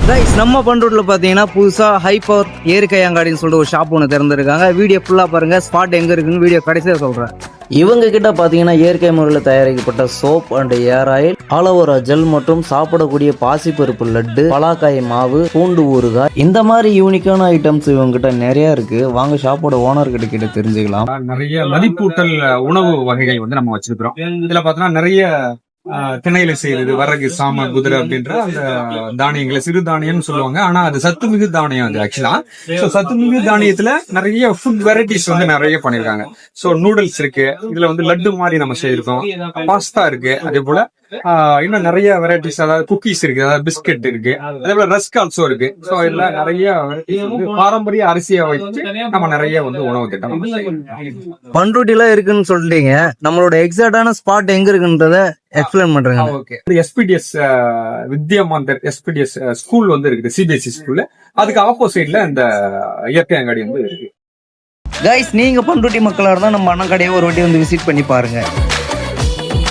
Guys நம்ம பண்ருட்ல பாத்தீங்கன்னா புதுசா ஹை பவர் இயற்கை அங்காடின்னு சொல்லிட்டு ஒரு ஷாப் ஒன்று திறந்திருக்காங்க. வீடியோ ஃபுல்லா பாருங்க. ஸ்பாட் எங்க இருக்குன்னு வீடியோ கடைசியா சொல்றேன். இவங்க கிட்ட பாத்தீங்கன்னா இயற்கை முறையில் தயாரிக்கப்பட்ட soap and air oil, aloe vera gel மற்றும் சாப்பிடக்கூடிய பாசிப்பருப்பு லட்டு, பலாக்காய் மாவு, பூண்டு ஊறுகாய், இந்த மாதிரி யூனிக்கான ஐட்டம்ஸ் இவங்க கிட்ட நிறைய இருக்கு. வாங்க ஷாப்போட ஓனர் கிட்ட தெரிஞ்சுக்கலாம். நிறைய மதிப்பூட்டல் உணவு வகைகள் வந்து நம்ம வச்சிருக்கிறோம். இதுல பாத்தீங்கன்னா நிறைய திணையில செய்யறது வரகு, சாம, குதிரை அப்படின்ற அந்த தானியங்களை சிறு தானியம்னு சொல்லுவாங்க. ஆனா அது சத்துமிகு தானியம். அது ஆக்சுவலா சத்துமிகு தானியத்துல நிறைய ஃபுட் வெரைட்டிஸ் வந்து நிறைய பண்ணிருக்காங்க. சோ நூடுல்ஸ் இருக்கு, இதுல வந்து லட்டு மாதிரி நம்ம செய்திருக்கோம், பாஸ்தா இருக்கு, அதே போல இன்னும் நிறைய வெரைட்டிஸ், அதாவது குக்கீஸ் இருக்கு, அதாவது பிஸ்கெட் இருக்கு, அதே போல ரஸ்க் ஆல்சோ இருக்கு. சோ இதுல நிறைய பாரம்பரிய அரிசியை வச்சு நம்ம நிறைய வந்து உணவு திட்டம் பண்ருட்டில இருக்குன்னு சொல்லிட்டீங்க. நம்மளோட எக்ஸாக்டான ஸ்பாட் எங்க இருக்குன்றத எக்ஸ்பிளைன் பண்றேன். ஓகே, எஸ்பிடிஎஸ் வித்யாமாந்தர் எஸ்பிடிஎஸ் ஸ்கூல் வந்து இருக்குது, சிபிஎஸ்இ ஸ்கூல்ல. அதுக்கு ஆப்போசிட்ல இந்த இயற்கை அங்காடி வந்து இருக்கு. கைஸ், நீங்க பண்ருட்டி மக்களா இருந்தா நம்ம அண்ணன் கடையை ஒரு வாட்டி வந்து விசிட் பண்ணி பாருங்க.